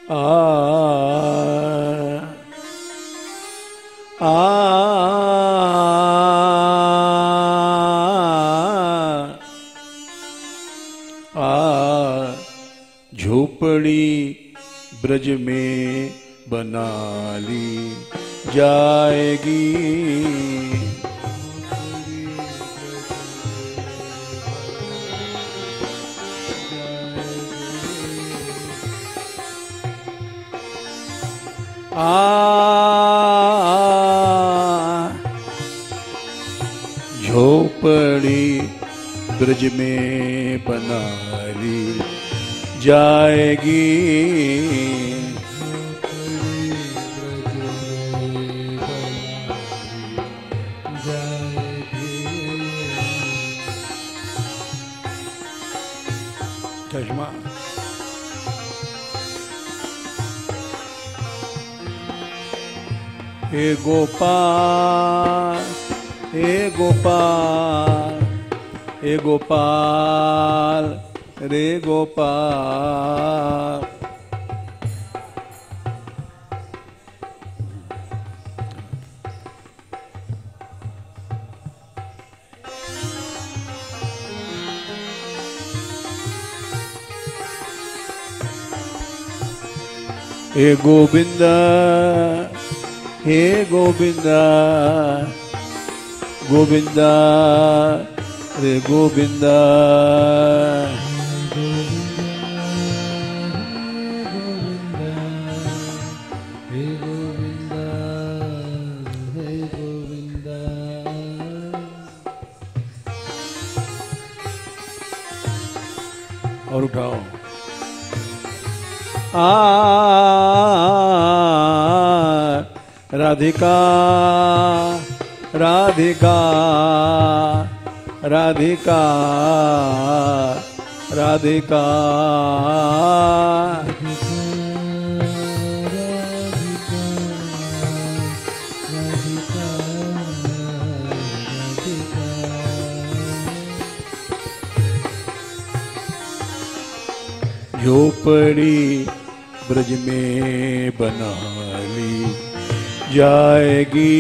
आ आ आ झोपड़ी ब्रज में बना ली जाएगी। झोपड़ी ब्रज में बना ली जाएगी। चश्मा हे गोपाल, हे गोपाल, हे गोपाल, रे गोपाल। हे गोविंदा, हे गोविंदा, गोविंदा, रे गोविंदा। हे गोविंदा, हे गोविंदा। और उठाओ। राधिका, राधिका, राधिका, राधिका। झोपड़ी ब्रज में बना ली जाएगी।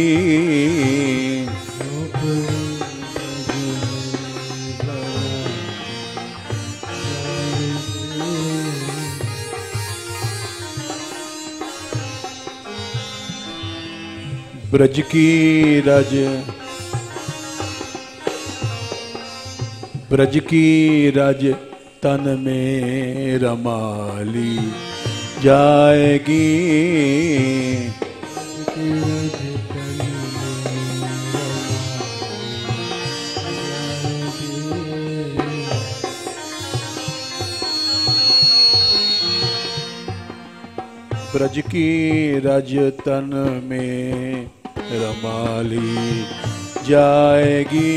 ब्रज की रज, ब्रज की रज तन में रमाली जाएगी। ब्रज की रज तन में रमाली जाएगी।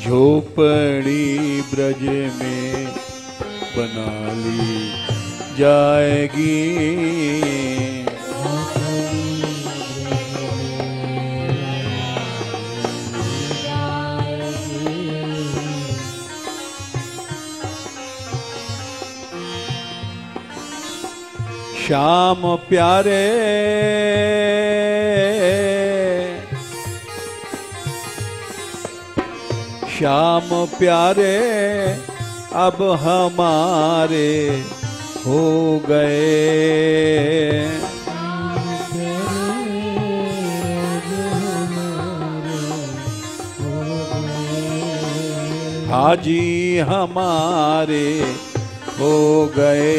झोपड़ी ब्रज में बना ली जाएगी। श्याम प्यारे, श्याम प्यारे अब हमारे हो गए। हाजी हमारे हो गए।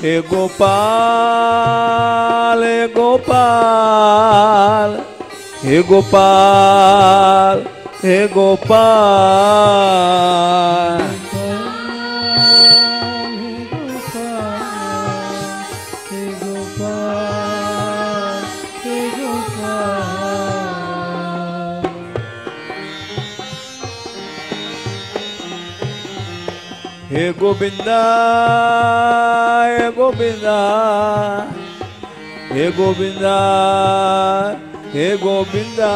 हे गोपाल, हे गोपाल, हे गोपाल, हे गोपाल। हे गोविंदा हे गोविंदा हे गोविंदा हे गोविंदा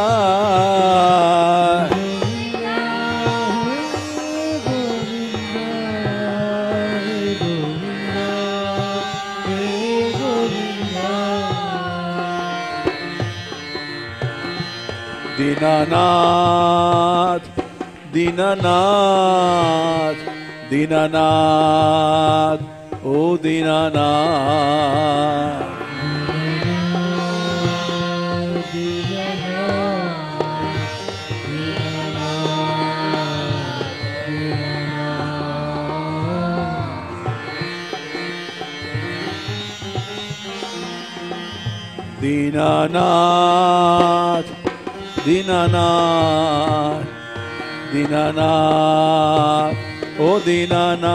दीनानाथ दीनानाथ दीनानाथ ओ दीनानाथ दीनानाथ दीनानाथ दीनानाथ ओ दीनानाथ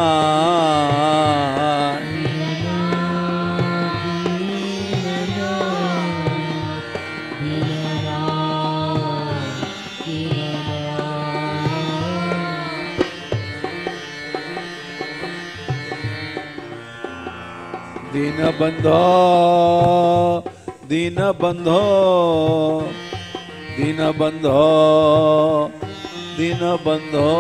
दीनबंधो दीनबंधो दीनबंधो दीनबंधो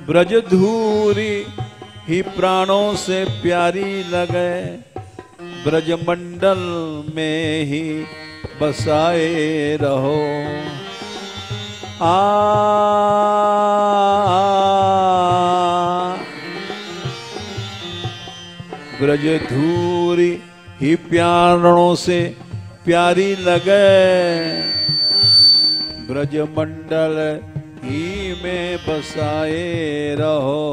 ब्रजधूरी ही प्राणों से प्यारी लगे, ब्रजमंडल में ही बसाए रहो। ब्रजधूरी ही प्राणों से प्यारी लगे, ब्रजमंडल ही में बसाए रहो।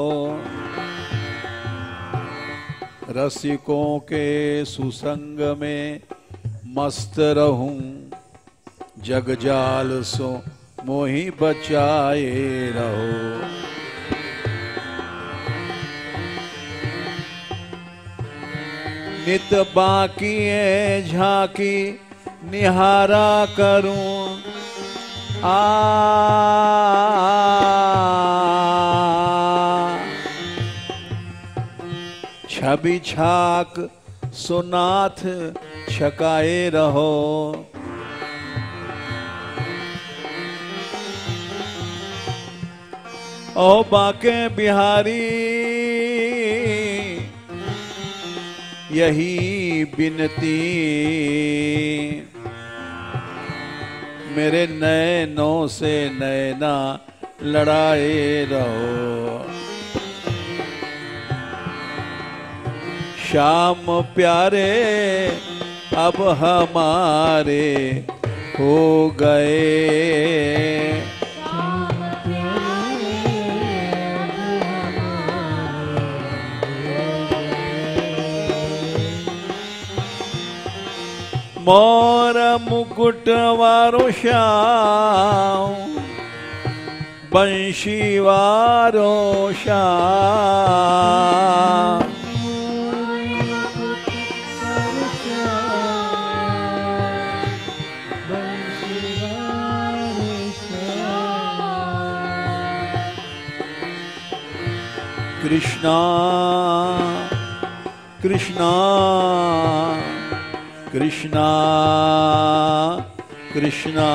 रसिकों के सुसंग में मस्त रहूं, जगजाल सो मोहि बचाए रहो। नित बाकी झांकी निहारा करूं, छवि छाक सुनाथ छकाए रहो। ओ बाके बिहारी यही बिनती, मेरे नैनों से नैना लड़ाए रहो। श्याम प्यारे अब हमारे हो गए, मोर मुकुट वारो श्याम, बंशी वारो श्याम, कृष्णा कृष्णा कृष्णा कृष्णा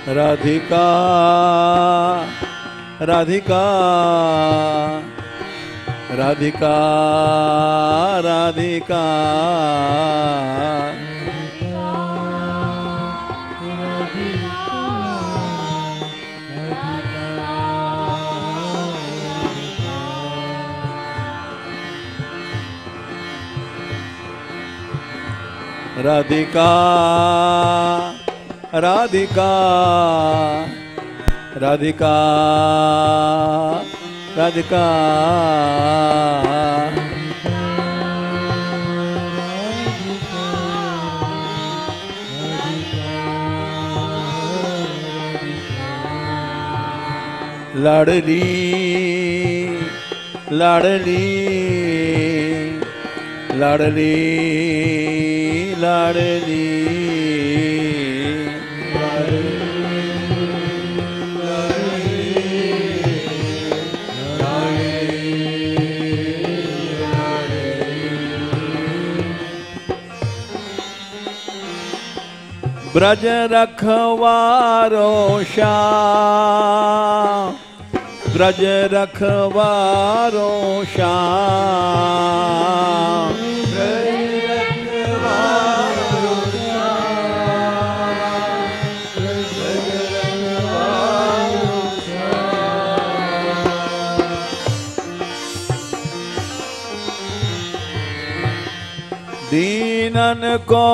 राधिका राधिका राधिका राधिका राधिका राधिका राधिका राधिका लाडली लाडली लाडली लाडली ब्रज रखवारो श्याम ब्रज रखवारो श्याम ब्रज रखवारो श्याम ब्रज रखवारो श्याम दीनन को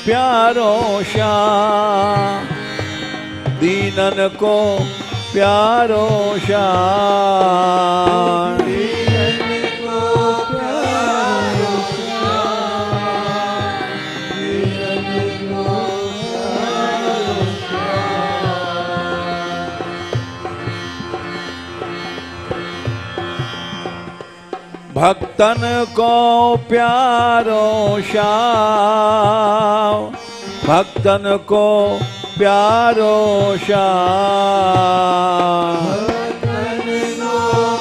प्यारो श्याम दीनन को प्यारो श्याम दीनन को प्यारो श्याम दीनन को प्यारो श्याम भक्तन को प्यारो श्याम भक्तन को प्यारो श्याम भक्तन को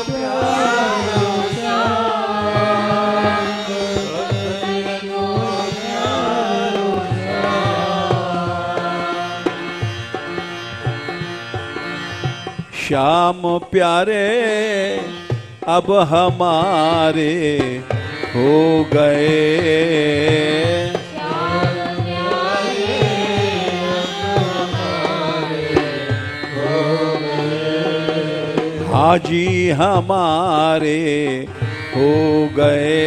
प्यारो श्याम भक्तन को प्यारो श्याम श्याम प्यारे अब हमारे हो गए हाजी हमारे हो गए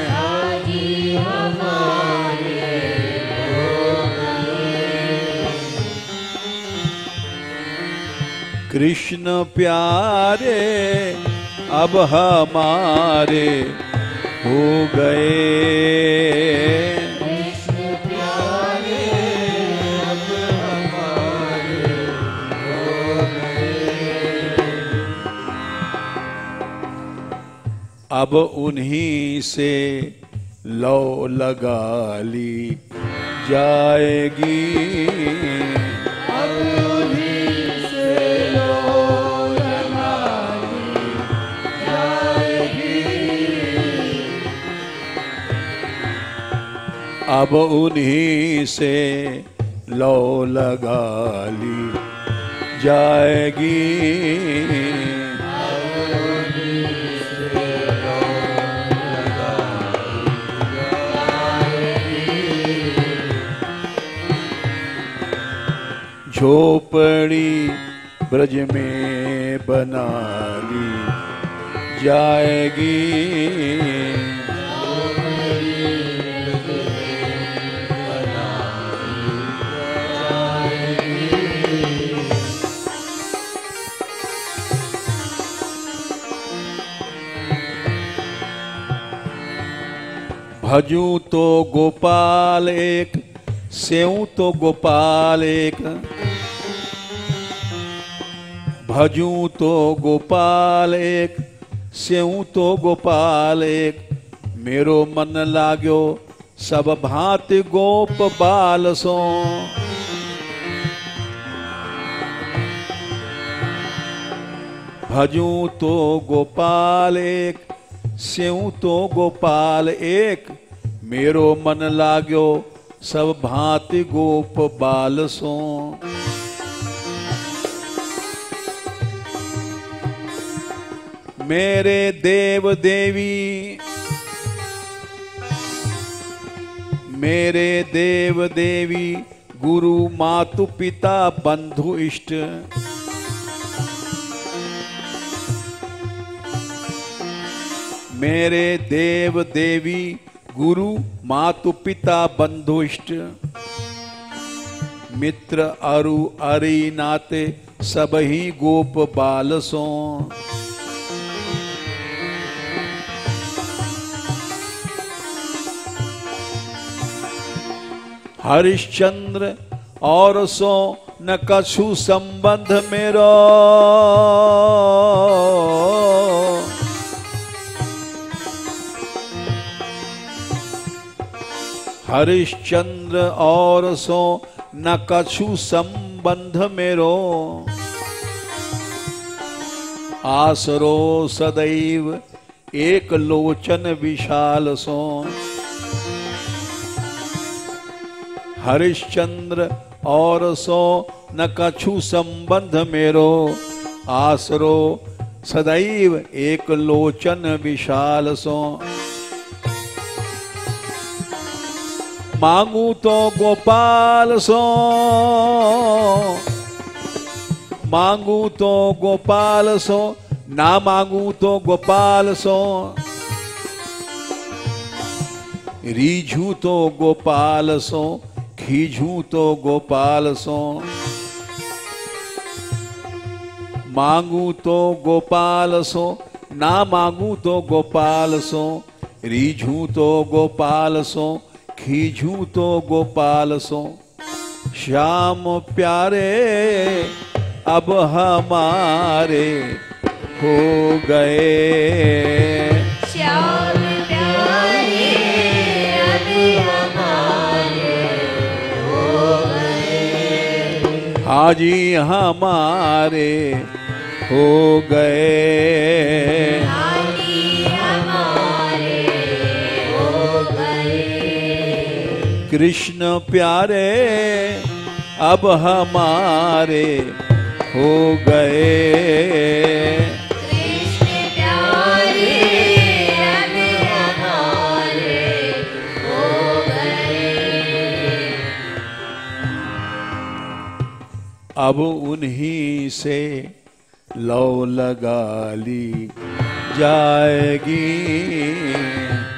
हाजी हमारे हो गए कृष्ण प्यारे अब हमारे हो गए अब उन्हीं से लौ लगा ली जाएगी अब उन्हीं से लौ लगा ली जाएगी अब उन्हीं से लौ लगा ली जाएगी झोपड़ी ब्रज में बना ली जाएगी भजूं तो गोपाल एक सेऊं तो गोपाल एक भजूं तो गोपाल एक सेऊं तो गोपाल एक मेरो मन लाग्यो सब भांति गोप बाल सो भजूं तो गोपाल एक सेऊं तो गोपाल एक मेरो मन लाग्यो सब भांति गोप बाल सो मेरे देव देवी मेरे देव देवी गुरु मातु पिता बंधु इष्ट मेरे देव देवी गुरु मातु पिता बंधु इष्ट मित्र अरु अरि नाते सबही गोप बाल सो। हरिश्चंद्र और सो न कछु संबंध मेरो, हरिश्चंद्र और सो न कछु संबंध मेरो, आसरो सदैव एक लोचन विशाल सो। हरिश्चंद्र और सो न कछु संबंध मेरो, आसरो सदैव एक लोचन विशाल सो। मांगू तो गोपाल सो, मांगू तो गोपाल सो, ना मांगू तो गोपाल सो। रीझू तो गोपाल सो, खीझू तो गोपाल सो। मांगू तो गोपाल सो, ना मांगू तो गोपाल सो। रीझू तो गोपाल सो, खीझू तो गोपाल सो। श्याम प्यारे अब हमारे हो गए, श्याम प्यारे अब हमारे हो गए। हाजी हमारे हो गए, हाजी हमारे हो गए। कृष्ण प्यारे अब हमारे हो गए। कृष्ण प्यारे अब हमारे हो गए। अब उन्हीं से लौ लगा ली जाएगी,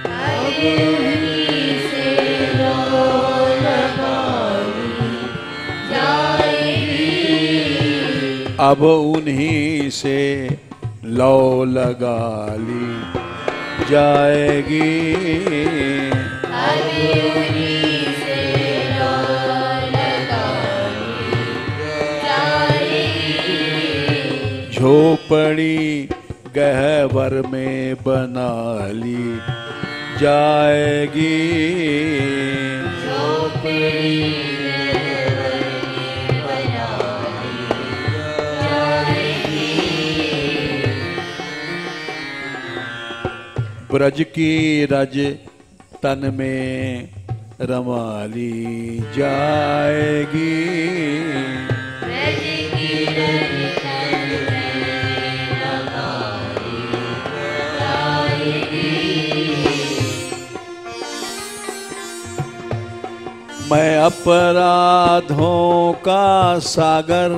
अब उन्हीं से लौ लगा ली जाएगी। अब उन्हीं से लौ लगा ली जाएगी। अब उन्हीं से लौ लगा ली जाएगी। झोपड़ी गहवर में बना ली जाएगी। झोपड़ी बना ली जाएगी। ब्रज की रज तन में रमा ली जाएगी। ब्रज की रज तन में रमा ली जाएगी। मैं अपराधों का सागर,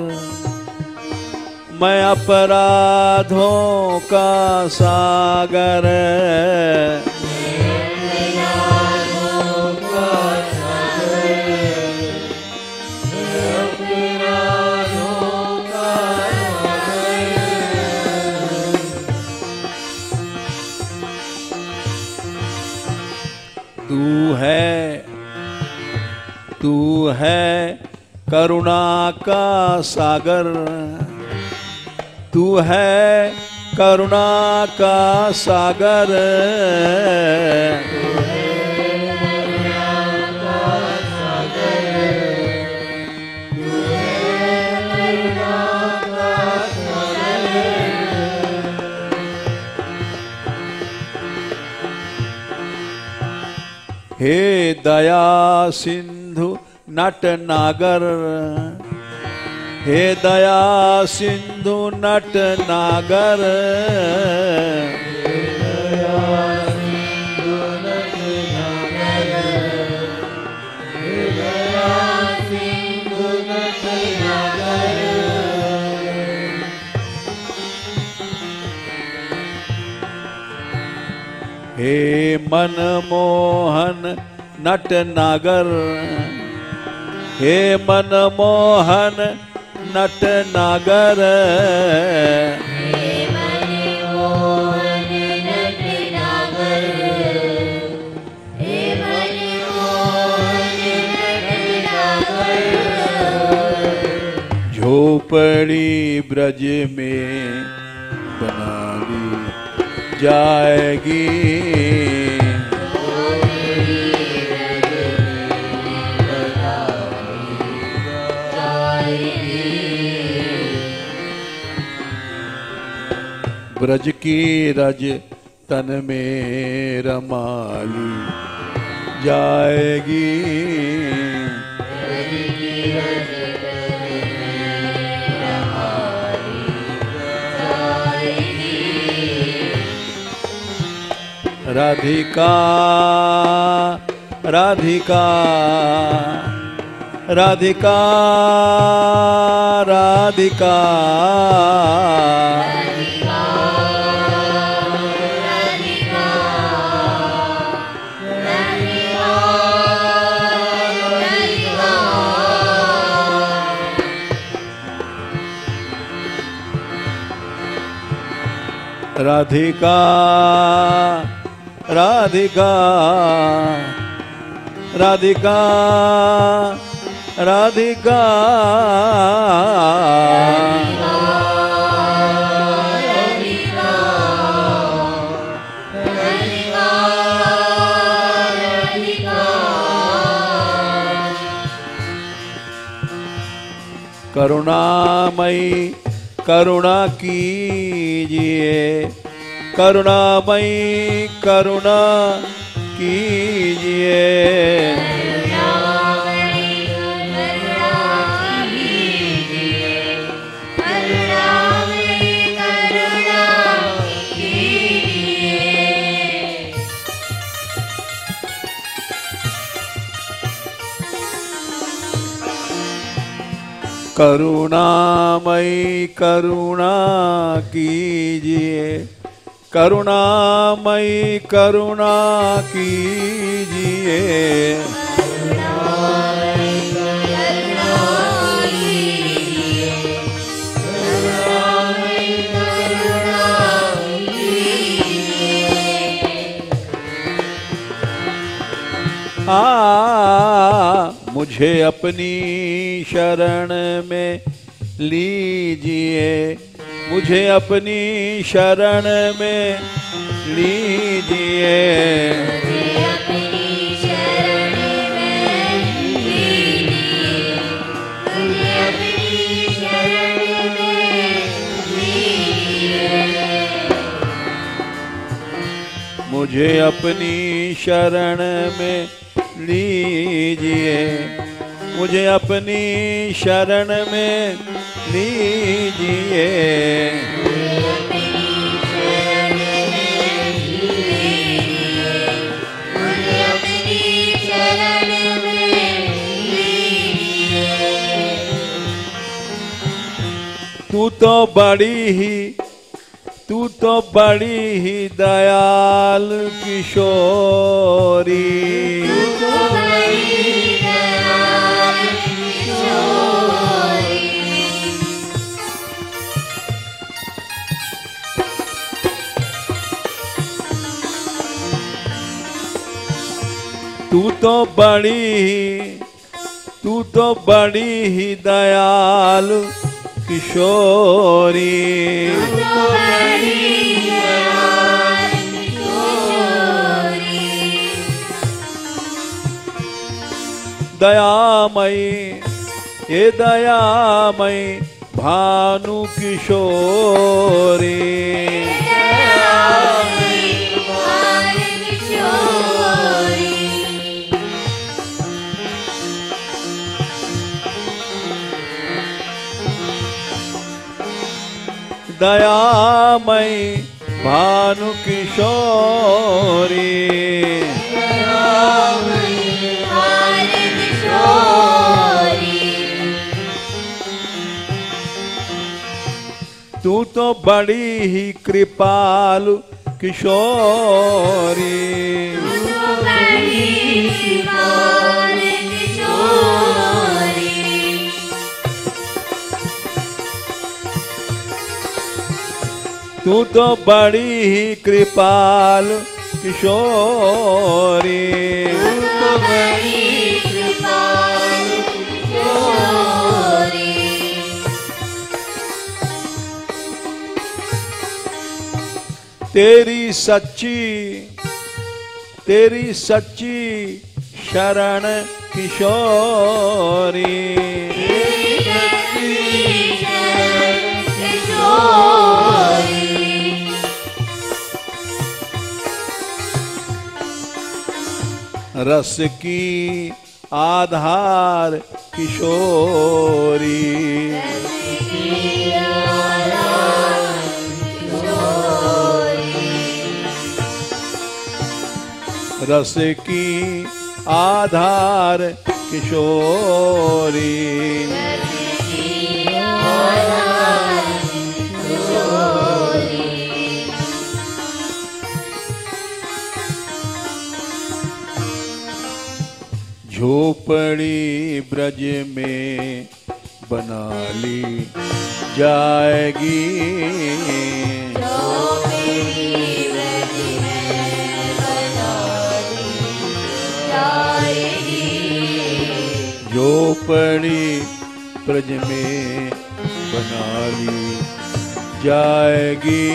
मैं अपराधों का सागर, तू है करुणा का सागर, तू है करुणा का सागर। हे दया सिंधु नट नागर, हे दया सिंधु नट नागर। हे मनमोहन नट नागर, हे मनमोहन नट नागर झोपड़ी ब्रज में बना दी जाएगी ब्रज की रज तन में रमाली जाएगी राधिका राधिका राधिका राधिका राधिका राधिका राधिका राधिका करुणामयी करुणा कीजिए करुणामयी करुणा कीजिए करुणामयी करुणा कीजिए करुणामयी करुणा कीजिए मुझे अपनी शरण में लीजिए मुझे अपनी शरण में लीजिए मुझे अपनी शरण में लीजिए मुझे अपनी शरण में लीजिए तू तो बड़ी ही दयाल किशोरी तू तो बड़ी ही दयाल किशोरी दयामयी ये दयामयी भानु किशोरी दयामयी भानु किशोरी तू तो बड़ी ही कृपालु किशोरी तू तो बड़ी ही कृपाल किशोरी। तो बड़ी कृपाल किशोरी। तेरी सच्ची शरण किशोरी। रस की आधार किशोरी। रस की आधार किशोरी। झोपड़ी ब्रज में बना ली जाएगी। झोपड़ी ब्रज में बना ली जाएगी।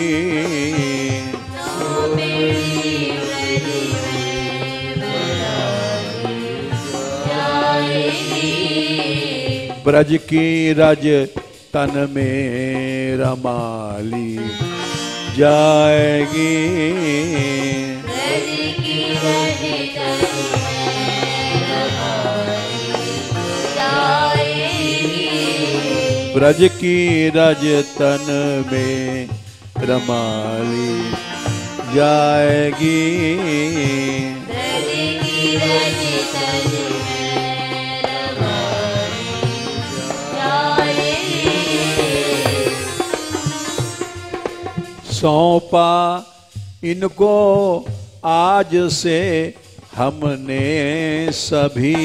ब्रज की रज तन में रमाली जाएगी। ब्रज की रज तन में रमाली जाएगी। सौंपा इनको आज से हमने सभी।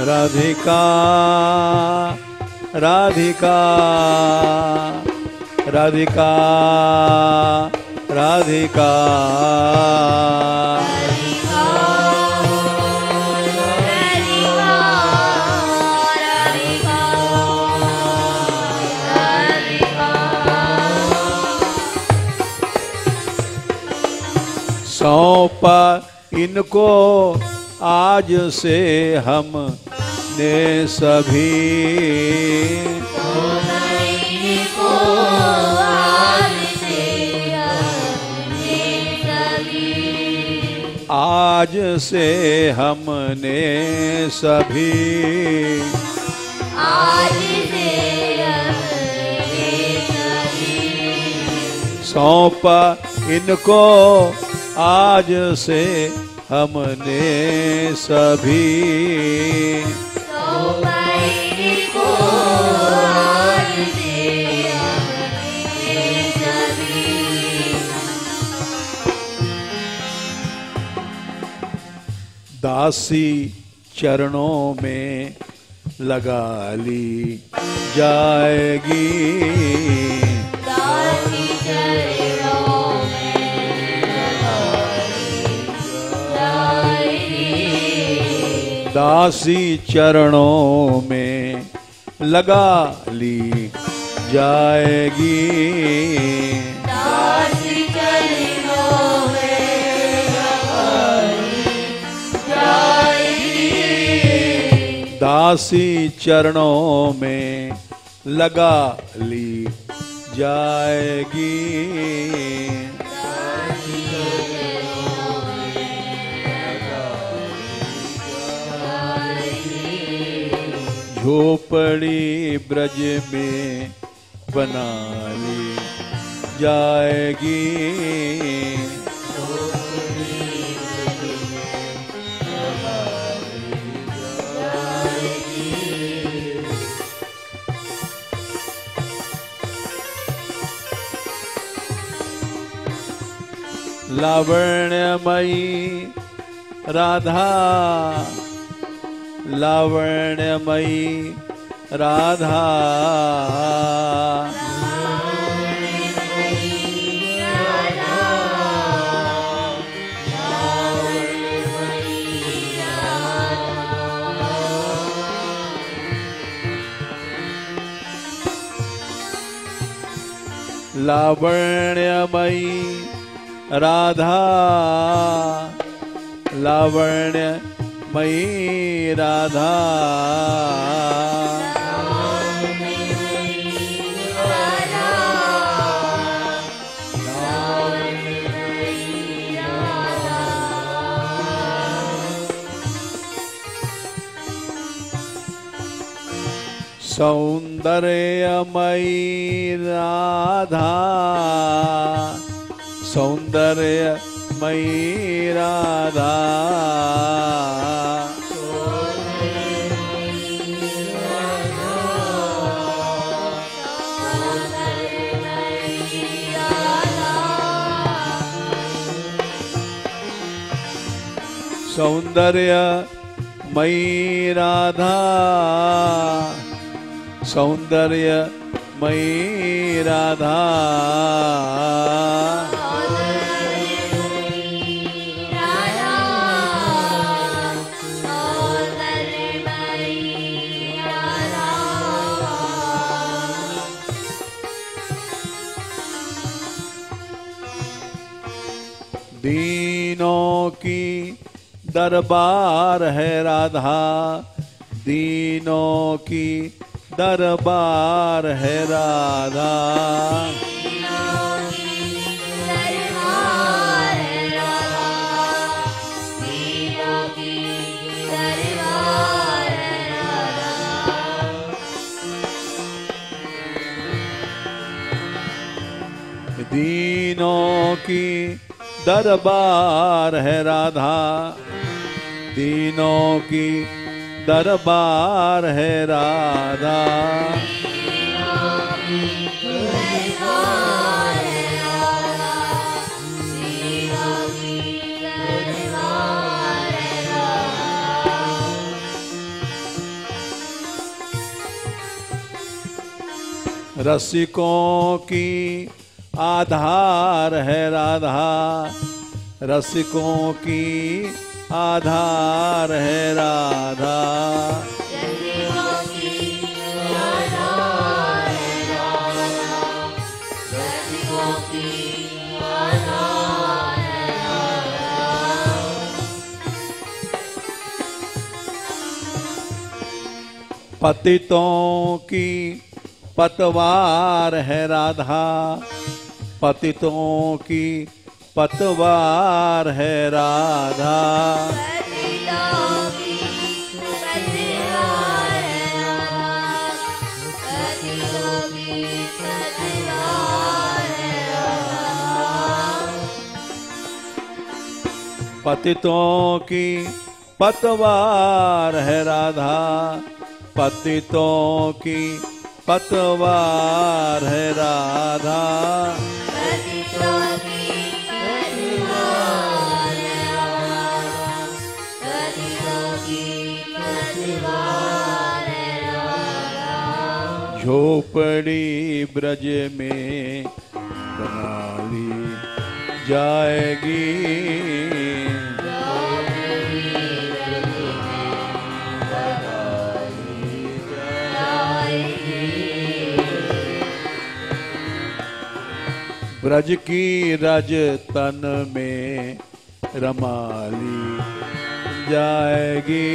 राधिका राधिका राधिका राधिका सौंपा इनको आज से हमने सभी। आज से हमने सभी। आज से हमने सभी। सौंपा इनको आज से हमने सभी। दासी चरणों में लगा ली जाएगी। दासी चरणों में लगा ली जाएगी। दासी चरणों में लगा ली जाएगी। दासी चरणों में लगा ली जाएगी। दासी चरणों में लगा ली जाएगी। झोपड़ी ब्रज में बना ली जाएगी। लावण्यमयी राधा लावण्यमयी राधा लावण्यमयी राधा लावण्यमयी राधा सौंदर्यमयी राधा सौंदर्यमयी राधा सौंदर्यमयी राधा सौंदर्यमयी राधा दीनों की दरबार है राधा दीनों की दरबार है राधा दीनों की दरबार है राधा दीनों की दरबार है राधा रसिकों की आधार है राधा रसिकों की आधार है राधा पतितों की पतवार है राधा पतितों की पतवार है राधा पतितों की पतवार है राधा पतितों की पतवार है राधा झोपड़ी ब्रज में बना ली जाएगी ब्रज की रज तन में रमाली जाएगी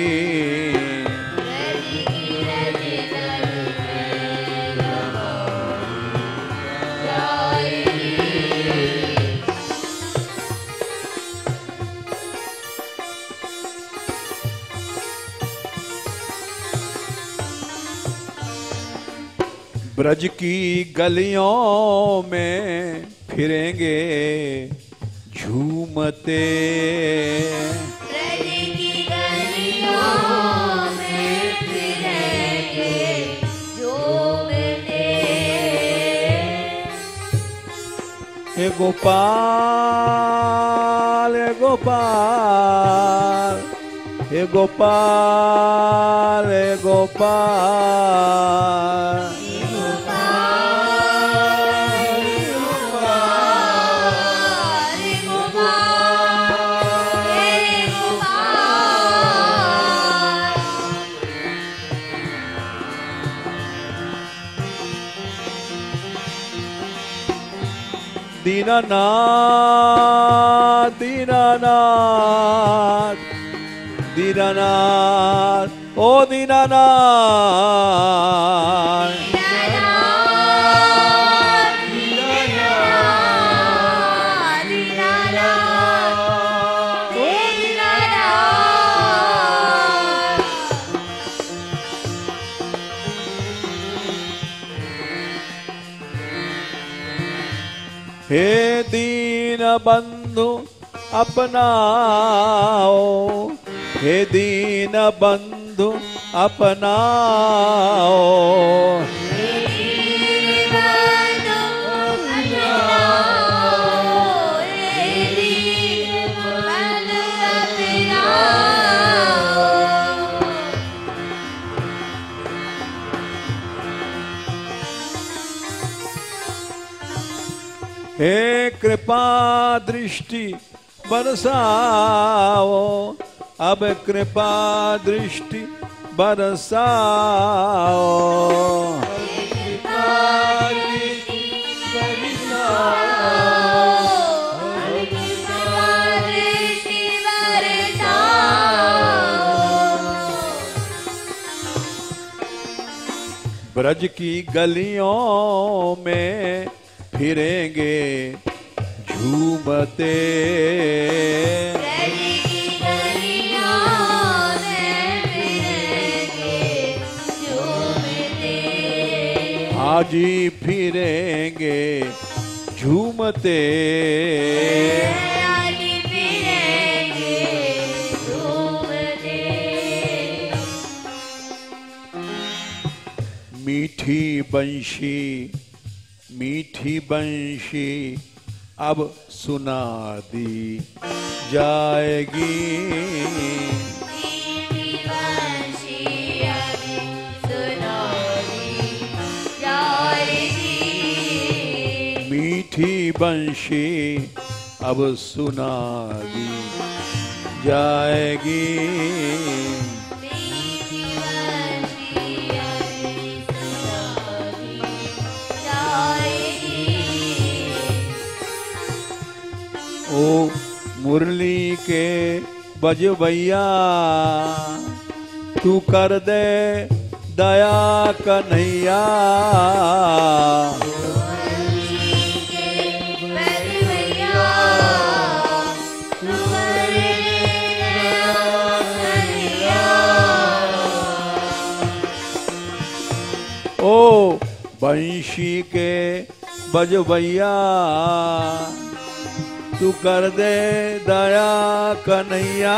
ब्रज की गलियों में फिरेंगे झूमते ब्रज की गलियों में फिरेंगे झूमते हे गोपाल हे गोपाल हे गोपाल दीनानाथ दीनानाथ दीनानाथ ओ दीनानाथ हे दीन बंधु अपनाओ हे दीन बंधु अपनाओ हे कृपा दृष्टि बरसाओ अब कृपा दृष्टि बरसाओ ब्रज की गलियों में फिरेंगे झूमते हाजी फिरेंगे झूमते मीठी बंशी अब सुना दी जाएगी मीठी बंशी अब सुना दी जाएगी ओ मुरली के बजवैया तू कर दे दया कन्हैया ओ बंशी के बजवैया तू कर दे दया कन्हैया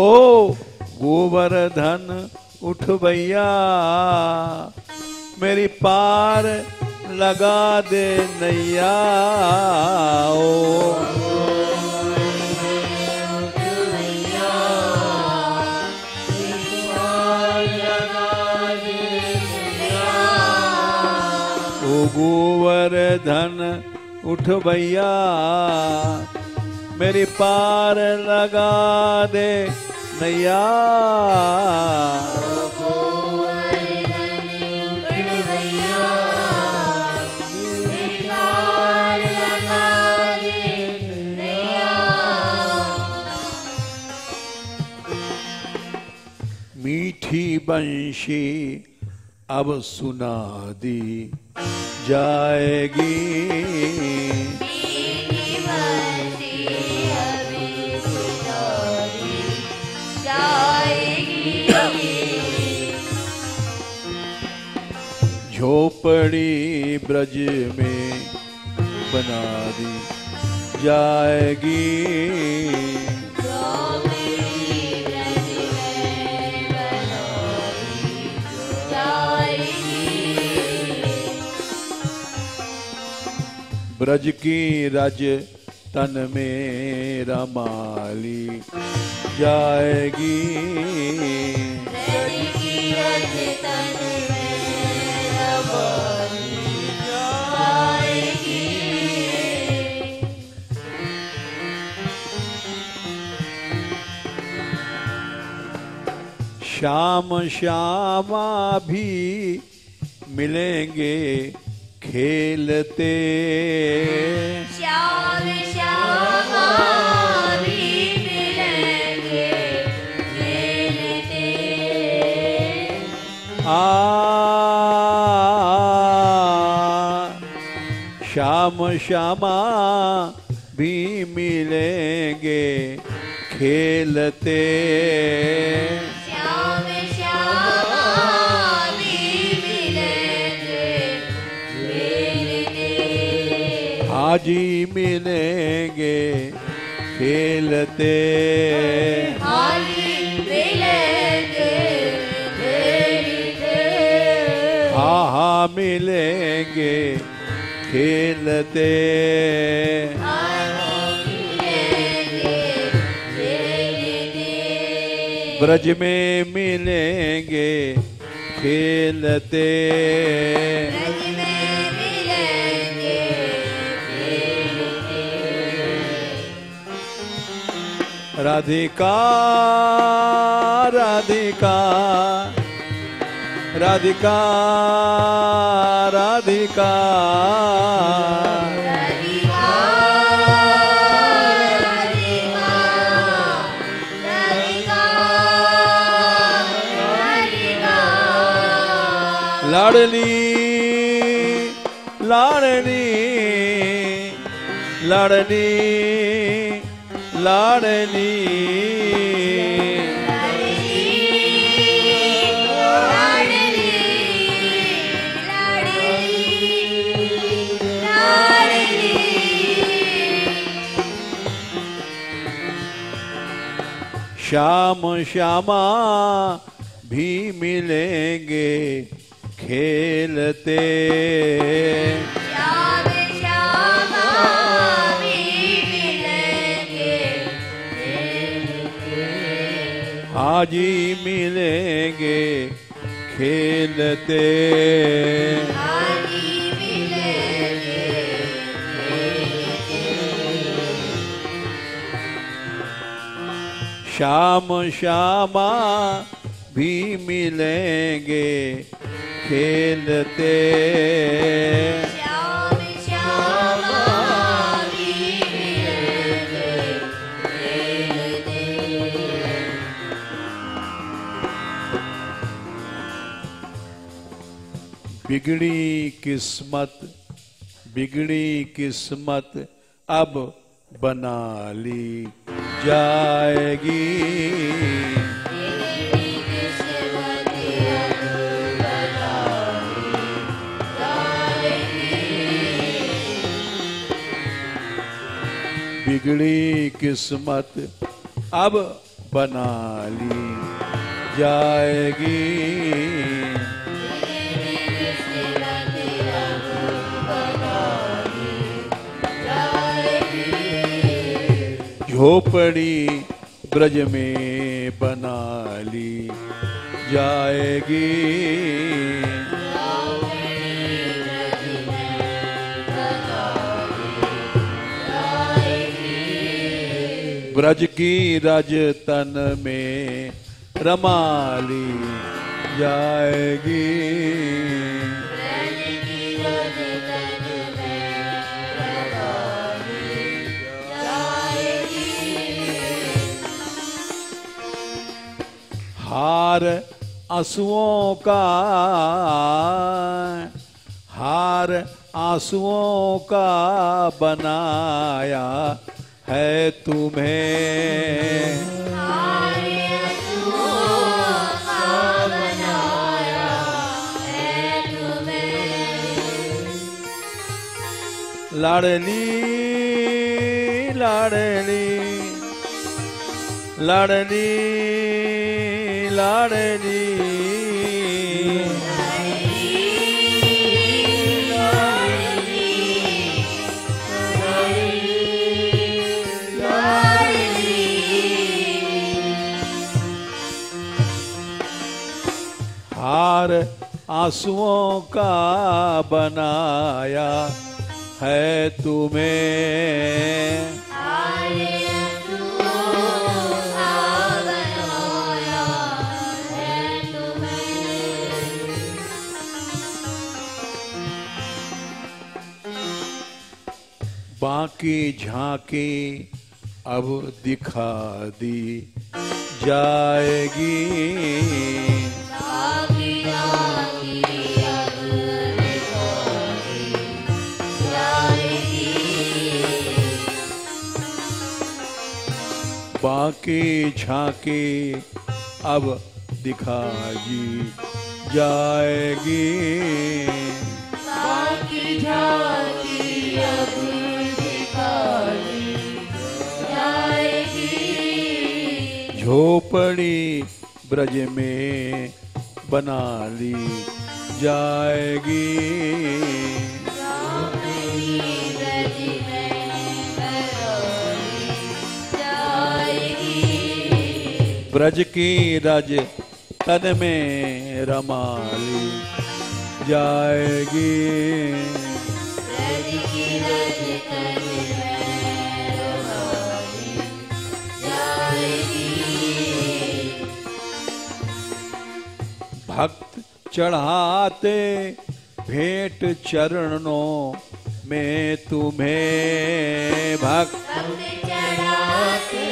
ओ गोवर्धन उठ भैया मेरी पार लगा दे नैया ओ गोवर्धन उठ भैया मेरी पार लगा दे नैया मीठी बंशी अब सुना दी जाएगी झोपड़ी ब्रज में बना दी जाएगी ब्रज की रज तन में रमाली जाएगी। ब्रज की रज तन में रमाली जाएगी। श्याम श्यामा भी मिलेंगे खेलते। श्याम श्यामा भी मिलेंगे खेलते। श्याम श्यामा भी मिलेंगे खेलते। श्याम श्यामा भी मिलेंगे खेलते। हाजी मिलेंगे खेलते। हाजी मिलेंगे खेलते। हा मिलेंगे खेलते। हाजी मिलेंगे खेलते। ब्रज में मिलेंगे खेलते। ब्रज में मिलेंगे खेलते। राधिका राधिका राधिका राधिका राधिका राधिका राधिका राधिका। लाडली लाडली लाडली लाडली श्याम श्यामा भी मिलेंगे खेलते। श्याम श्यामा भी मिलेंगे खेलते। हाजी मिलेंगे खेलते। हाजी मिलेंगे खेलते। श्याम श्यामा भी मिलेंगे खेलते। श्याम श्यामा भी मिलेंगे खेलते। बिगड़ी किस्मत अब बना ली जाएगी। बिगड़ी किस्मत अब बना ली जाएगी। झोपड़ी ब्रज में बना ली जाएगी। ब्रज की रज तन में रमाली जाएगी। हार आंसुओं का बनाया है तुम्हें। लाडली लाडली लाडली लाडली हार आंसुओं का बनाया है तुम्हें। हारे आंसुओं का बनाया है तुम्हें। बाकी झांकी अब दिखा दी जाएगी। बाकी झांकी अब दिखाई जाएगी। बाकी झांकी अब दिखाई जाएगी। बाकी झांकी अब दिखाई जाएगी। झोपड़ी ब्रज में बना ली जाएगी। झोपड़ी ब्रज में बनाई जाएगी। ब्रज की रज तन में रमा ली जाएगी। ब्रज की रज तन में रमाई जाएगी। भक्त चढ़ाते भेंट चरणों में तुम्हें। भक्त भक्त चढ़ाते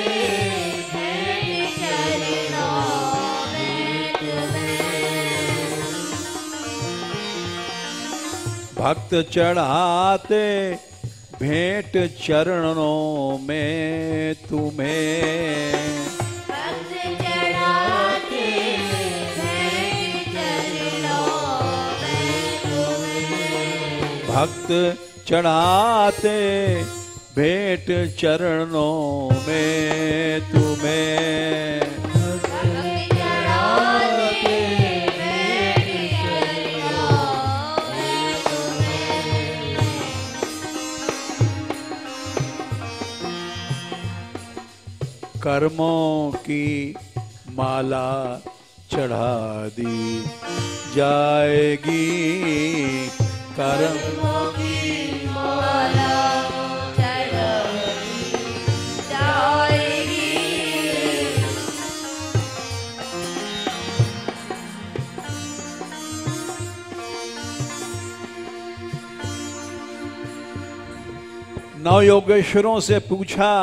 भेंट चरणों में तुम्हें। भक्त चढ़ाते भेंट चरणों में तुम्हें। भक्त चढ़ाते भेंट चरणों में तुम्हें। भक्त चढ़ाते भेंट चरणों में तुम्हें। भक्त चढ़ाते भेंट चरणों में तुम्हें। कर्मों की माला चढ़ा दी जाएगी। कर्म कर्मों की माला चढ़ाई जाएगी। नव योगेश्वरों से पूछा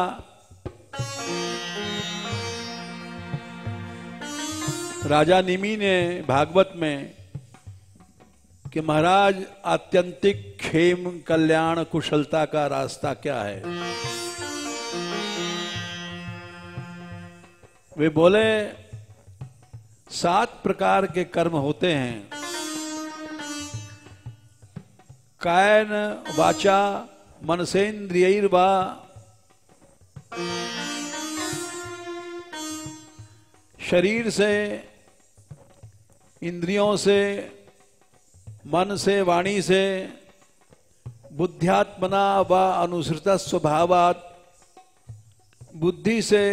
राजा निमि ने भागवत में कि महाराज आत्यंतिक क्षेम कल्याण कुशलता का रास्ता क्या है। वे बोले 7 प्रकार के कर्म होते हैं। कायन वाचा मनसेन्द्रियैर्वा शरीर से, इंद्रियों से, मन से, वाणी से, बुद्ध्यात्मना व अनुसृत स्वभावात्, बुद्धि से,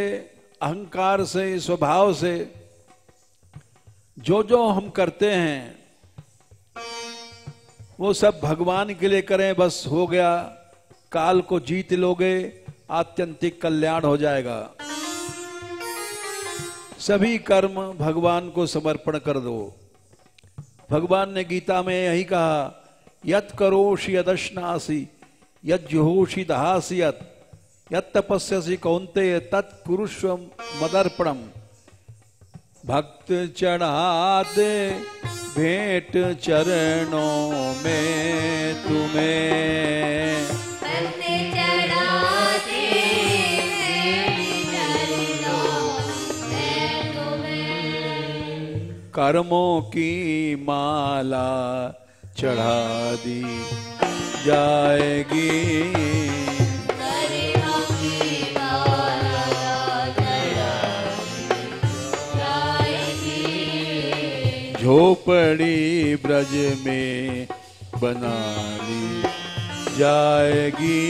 अहंकार से, स्वभाव से जो जो हम करते हैं वो सब भगवान के लिए करें, बस हो गया, काल को जीत लोगे, आत्यंतिक कल्याण हो जाएगा। सभी कर्म भगवान को समर्पण कर दो। भगवान ने गीता में यही कहा, यत् करोषि यदश्नासि यत् जुहोषि दहासि यत् तपस्यसि कौन्तेय तत् कुरुष्व मदर्पणम्। भक्त चढ़ाते भेंट चरणों में तुम्हें। भक्त चढ़ाते भेंट चरणों में तुम्हें। कर्मों की माला चढ़ा दी जाएगी। कर्मों की माला चढ़ाई जाएगी। झोपड़ी ब्रज में बना ली जाएगी।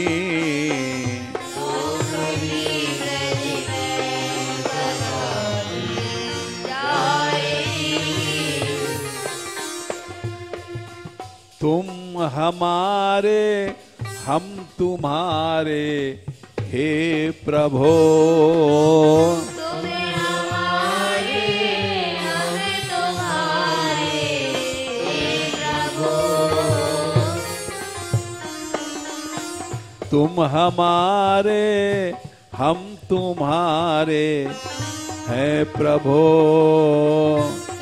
झोपड़ी ब्रज में बनाई जाएगी। तुम हमारे हम तुम्हारे हे प्रभो। तुम्हें हमारे हमें तुम्हारे हे प्रभु। तुम हमारे हम तुम्हारे हैं प्रभो।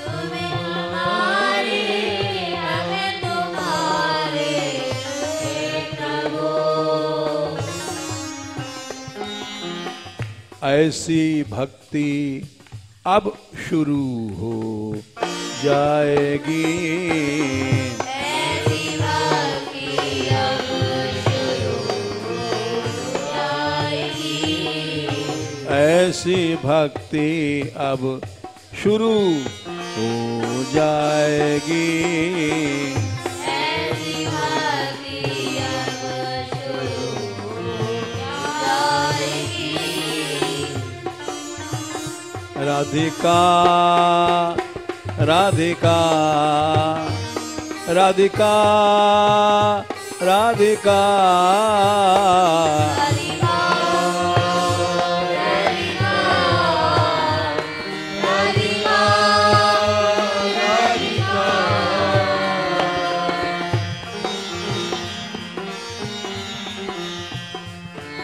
तुम्हें हमारे हमें तुम्हारे हे प्रभु। ऐसी भक्ति अब शुरू हो जाएगी। ऐसी भक्ति अब शुरू हो जाएगी। ऐसी भक्ति अब शुरू हो जाएगी। ऐसी भक्ति अब शुरू हो जाएगी। राधिका राधिका राधिका राधिका राधिका राधिका राधिका राधिका।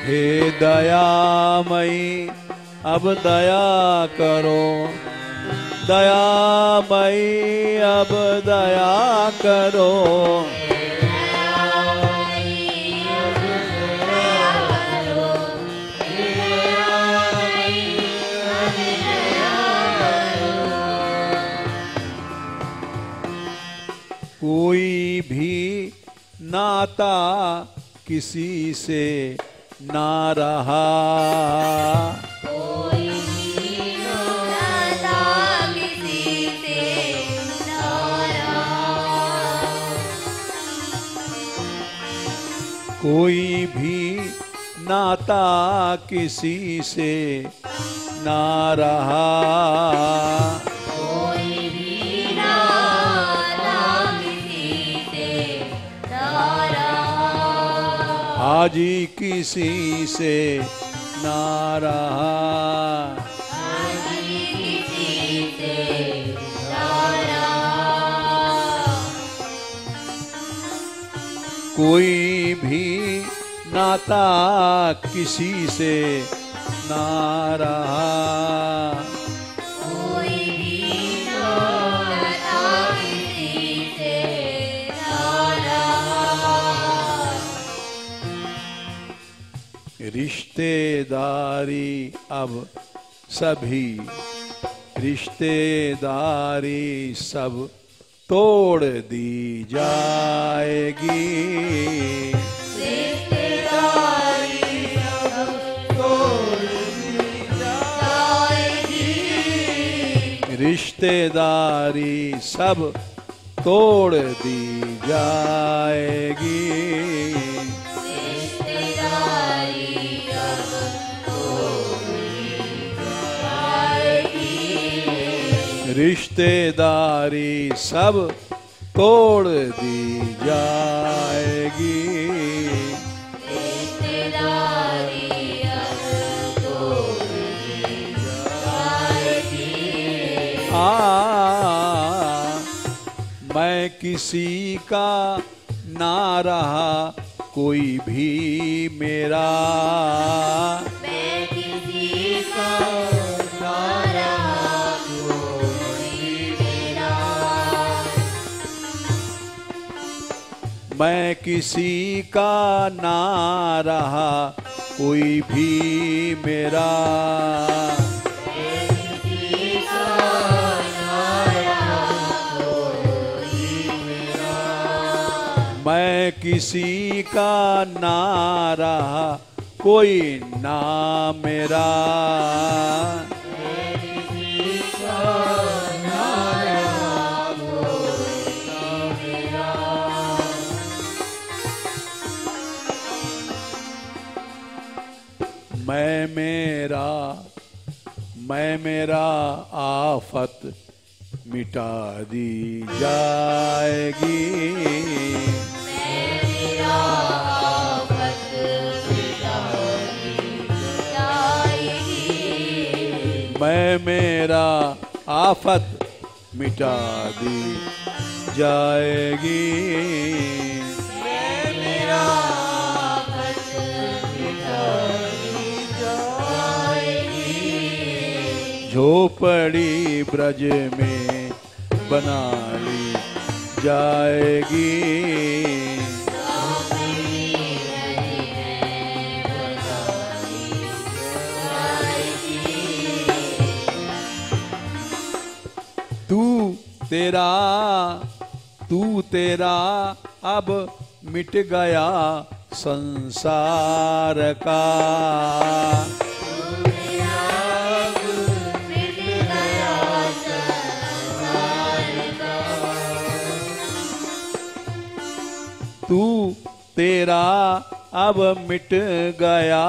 हे दयामयी अब दया करो। दयामयी अब दया करो। कोई भी नाता किसी से ना रहा। कोई भी नाता किसी से ना रहा। कोई भी नाता किसी से ना रहा। कोई भी नाता किसी से ना रहा। हाजी किसी से ना रहा। किसी से ना रहा। कोई भी नाता किसी से ना रहा। कोई भी नाता किसी से ना रहा। रिश्तेदारी अब सभी रिश्तेदारी सब तोड़ दी जाएगी। रिश्तेदारी सब तोड़ दी जाएगी। रिश्तेदारी सब तोड़ दी जाएगी। रिश्तेदारी अब तोड़ दी जाएगी। रिश्तेदारी सब तोड़ दी जाएगी। रिश्तेदारी अब तोड़ दी जाएगी। मैं किसी का ना रहा कोई भी मेरा। मैं किसी का ना रहा कोई मेरा। मैं किसी का ना रहा कोई भी मेरा। मैं किसी का ना रहा कोई ना मेरा। मैं मेरा आफत मिटा दी जाएगी। मेरा आफत मिटा दी जाएगी। मैं मेरा आफत मिटा दी जाएगी। मैं मेरा आफत मिटा दी जाएगी। झोपड़ी ब्रज में बना ली जाएगी। तू तेरा अब मिट गया संसार का। तू तेरा अब मिट गया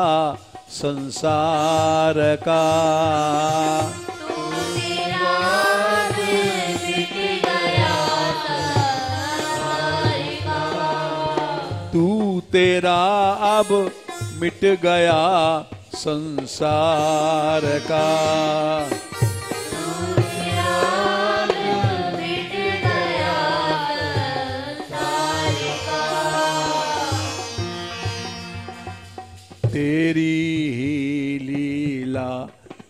संसार का। तू तेरा अब मिट गया संसार का। तेरी ही लीला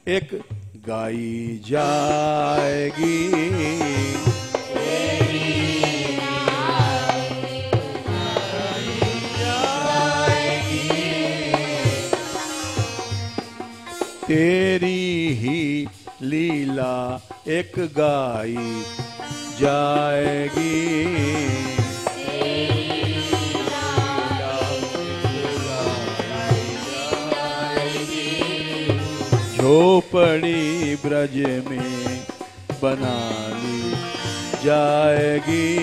एक गाई जाएगी। तेरी ही लीला एक गाई जाएगी। झोपड़ी ब्रज में बना ली जाएगी।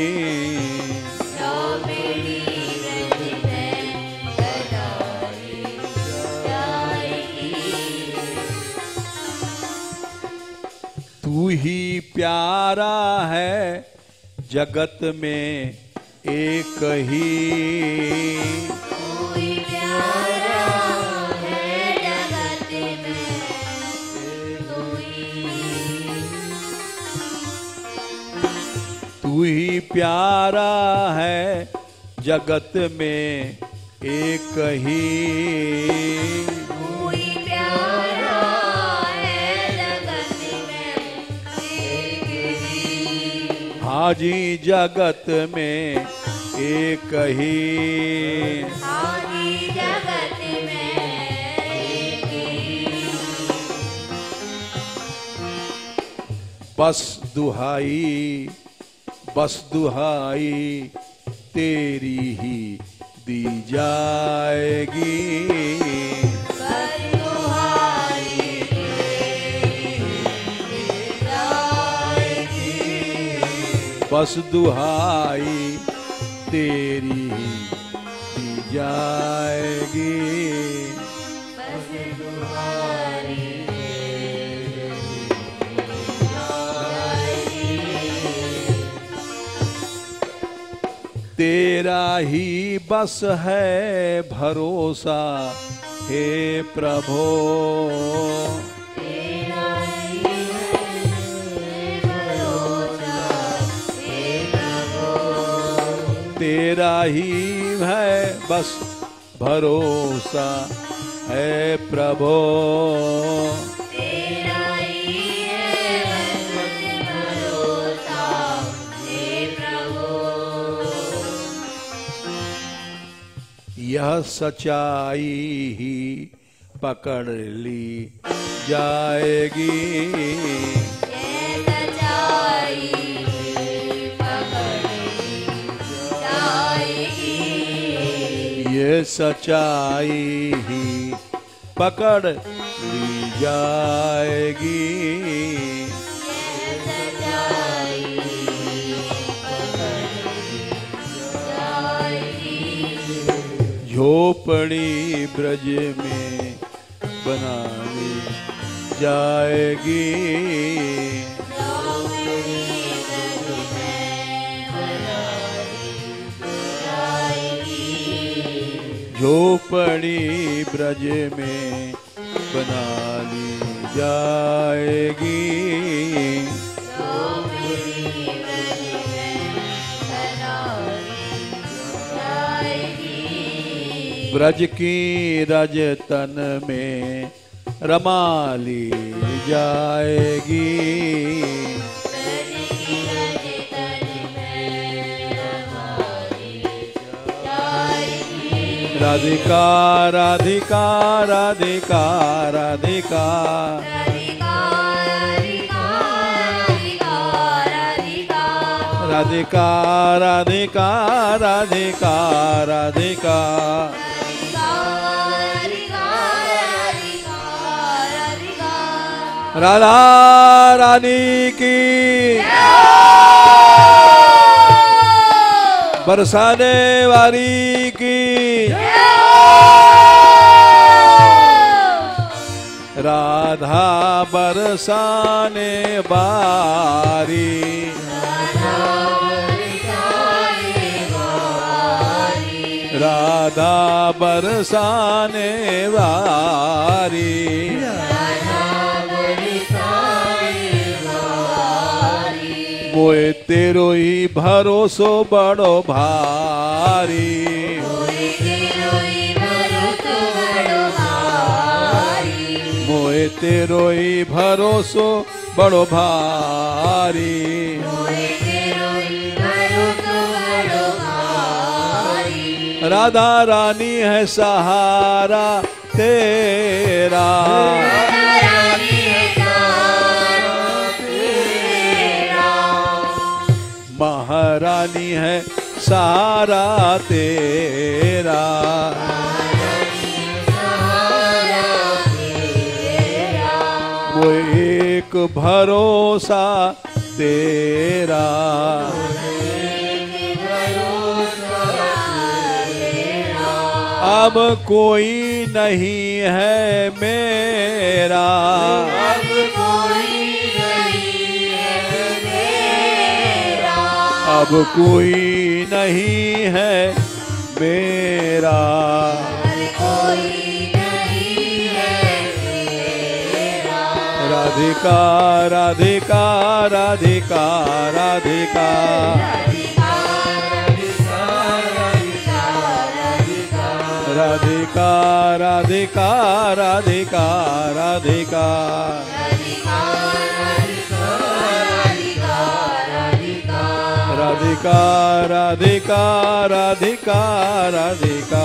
तू ही प्यारा है जगत में एक ही। तू ही प्यारा है जगत में एक ही। हाजी जगत में एक ही। हाजी जगत में एक ही। बस दुहाई तेरी ही दी जाएगी। बस दुहाई तेरी ही दी जाएगी। बस दुहाई तेरा ही बस है भरोसा हे प्रभो। तेरा ही है बस भरोसा है प्रभो। तेरा ही है बस भरोसा हे प्रभु। यह सच्चाई ही पकड़ ली जाएगी। ये सच्चाई ही पकड़ ली जाएगी। झोपड़ी ब्रज में बनानी जाएगी। झोपड़ी ब्रज में बना ली जाएगी। ब्रज की रज तन में रमा ली जाएगी। राधिका राधिका राधिका राधिका राधिका राधिका राधिका राधिका राधा रानी की बरसाने वाली की राधा बरसाने वाली राधा बरसाने वाली मोए तेरो ही भरोसो बड़ो भारी। मोए तेरो ही भरोसो बड़ो भारी। राधा रानी है सहारा तेरा। महारानी है सहारा तेरा। वो एक भरोसा तेरा। अब कोई नहीं है मेरा। अब कोई नहीं है मेरा। राधिका राधिका राधिका राधिका राधिका राधिका राधिका राधिका राधिका राधिका राधिका राधिका राधिका